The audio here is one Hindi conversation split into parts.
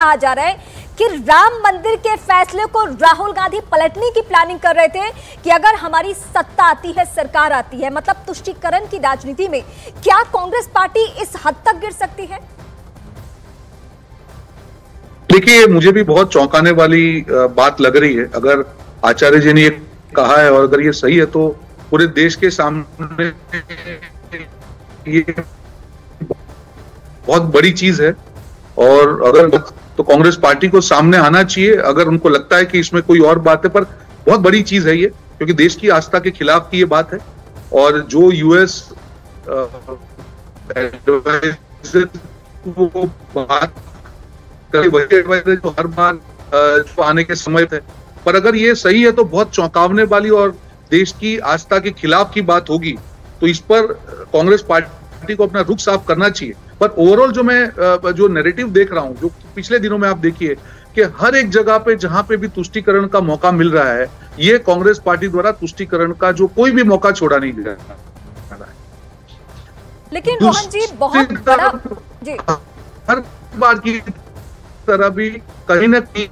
कहा जा रहा है कि राम मंदिर के फैसले को राहुल गांधी पलटने की प्लानिंग कर रहे थे कि अगर हमारी सत्ता आती है, सरकार आती है, मतलब तुष्टीकरण की राजनीति में क्या कांग्रेस पार्टी इस हद तक गिर सकती है? देखिए, मुझे भी बहुत चौंकाने वाली बात लग रही है। अगर आचार्य जी ने ये कहा है और अगर ये सही है तो पूरे देश के सामने ये बहुत बड़ी चीज है। और अगर तो कांग्रेस पार्टी को सामने आना चाहिए अगर उनको लगता है कि इसमें कोई और बात है, पर बहुत बड़ी चीज है ये, क्योंकि देश की आस्था के खिलाफ की ये बात है। और जो यूएस बात वही जो हर बार आने के समय थे, पर अगर ये सही है तो बहुत चौंकावने वाली और देश की आस्था के खिलाफ की बात होगी। तो इस पर कांग्रेस पार्टी को अपना रुख साफ करना चाहिए। पर ओवरऑल जो मैं जो नैरेटिव देख रहा हूं, जो पिछले दिनों में आप देखिए कि हर एक जगह पे जहां पे भी तुष्टीकरण का मौका मिल रहा है, ये कांग्रेस पार्टी द्वारा तुष्टीकरण का जो कोई भी मौका छोड़ा नहीं जा रहा है। लेकिन मोहन जी बहुत बड़ा जी हर बार की तरह भी कहीं ना कहीं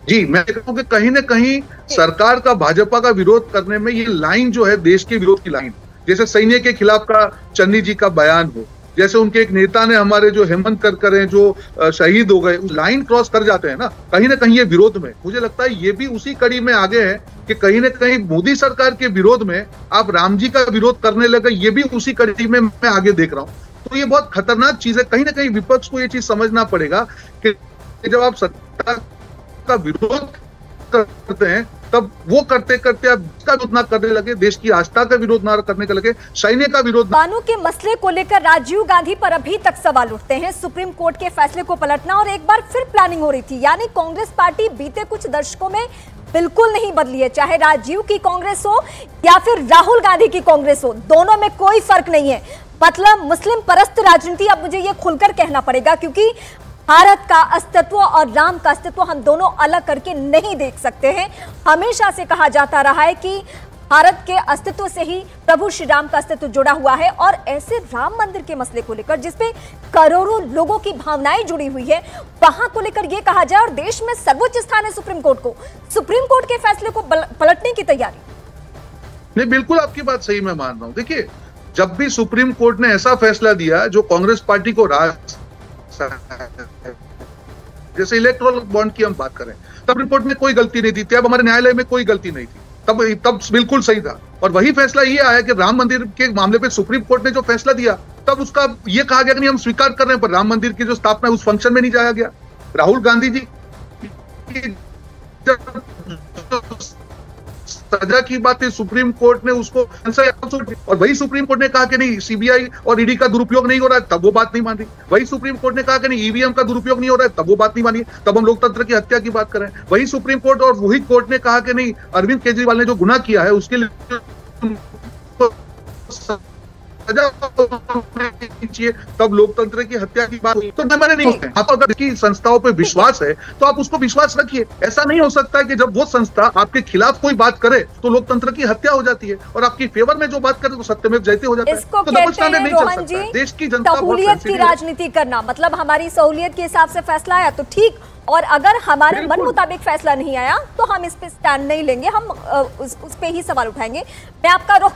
जी मैं कहता हूं कि कहीं ना कहीं सरकार का भाजपा का विरोध करने में ये लाइन जो है देश के विरोध की लाइन, जैसे सैन्य के खिलाफ का चन्नी जी का बयान हो, जैसे उनके एक नेता ने हमारे जो हेमंत करकर हैं जो शहीद हो गए, उस लाइन क्रॉस कर जाते हैं ना कहीं ये विरोध में। मुझे लगता है ये भी उसी कड़ी में आगे है कि कहीं ना कहीं मोदी सरकार के विरोध में आप राम जी का विरोध करने लगे, ये भी उसी कड़ी में मैं आगे देख रहा हूं। तो ये बहुत खतरनाक चीज है। कहीं ना कहीं विपक्ष को ये चीज समझना पड़ेगा कि जब आप सत्ता का विरोध करते हैं तब वो करते करते आप इसका विरोध ना करने लगे, देश की आस्था का विरोध ना करने के लगे, सैन्य का विरोध। बानों के मसले को लेकर राजीव गांधी पर अभी तक सवाल उठते हैं। सुप्रीम कोर्ट के फैसले को पलटना और एक बार फिर प्लानिंग हो रही थी, यानी कांग्रेस पार्टी बीते कुछ दशकों में बिल्कुल नहीं बदली है। चाहे राजीव की कांग्रेस हो या फिर राहुल गांधी की कांग्रेस हो, दोनों में कोई फर्क नहीं है। मतलब मुस्लिम परस्त राजनीति, अब मुझे ये खुलकर कहना पड़ेगा, क्योंकि भारत का अस्तित्व और राम का अस्तित्व हम दोनों अलग करके नहीं देख सकते हैं। हमेशा से कहा जाता रहा है कि भारत के अस्तित्व से ही प्रभु श्री राम का अस्तित्व जुड़ा हुआ है, और ऐसे राम मंदिर के मसले को लेकर जिसपे करोड़ों लोगों की भावनाएं जुड़ी हुई है, वहां को लेकर यह कहा जाए और देश में सर्वोच्च स्थान है सुप्रीम कोर्ट को, सुप्रीम कोर्ट के फैसले को पलटने की तैयारी। नहीं, बिल्कुल आपकी बात सही मैं मान रहा हूं। देखिए, जब भी सुप्रीम कोर्ट ने ऐसा फैसला दिया जो कांग्रेस पार्टी को जैसे इलेक्टोरल बॉन्ड की हम बात करें, तब रिपोर्ट में कोई गलती नहीं थी, अब हमारे न्यायालय में कोई गलती नहीं थी, तब बिल्कुल सही था। और वही फैसला ये आया कि राम मंदिर के मामले पे सुप्रीम कोर्ट ने जो फैसला दिया, तब उसका ये कहा गया कि नहीं हम स्वीकार कर रहे हैं, पर राम मंदिर की जो स्थापना उस फंक्शन में नहीं जाया गया। राहुल गांधी जी सजा की बात है, सुप्रीम कोर्ट ने उसको और वही सुप्रीम कोर्ट ने कहा कि नहीं सीबीआई और ईडी का दुरुपयोग नहीं हो रहा है, तब वो बात नहीं मान रही। वही सुप्रीम कोर्ट ने कहा कि नहीं ईवीएम का दुरुपयोग नहीं हो रहा है, तब वो बात नहीं मानी, तब हम लोकतंत्र की हत्या की बात करें। वही सुप्रीम कोर्ट और वही कोर्ट ने कहा कि नहीं अरविंद केजरीवाल ने जो गुनाह किया है उसके लिए चाहिए, तब लोकतंत्र की हत्या की बात हुई। तो मैंने नहीं होते। आप अगर इसकी संस्थाओं पे विश्वास है तो आप उसको विश्वास रखिए। ऐसा नहीं हो सकता है कि जब वो संस्था आपके खिलाफ कोई बात करे तो लोकतंत्र की हत्या हो जाती है, और आपकी फेवर में जो बात करे तो सत्यमेव जयते हो जाता है। इसको तो कहते हैं रोहन जी देश की जनता सहूलियत की राजनीति करना, मतलब हमारी सहूलियत के हिसाब से फैसला आया तो ठीक, और अगर हमारे मन मुताबिक फैसला नहीं आया तो हम इस पे स्टैंड नहीं लेंगे, हम उस पे ही सवाल उठाएंगे। मैं आपका रुख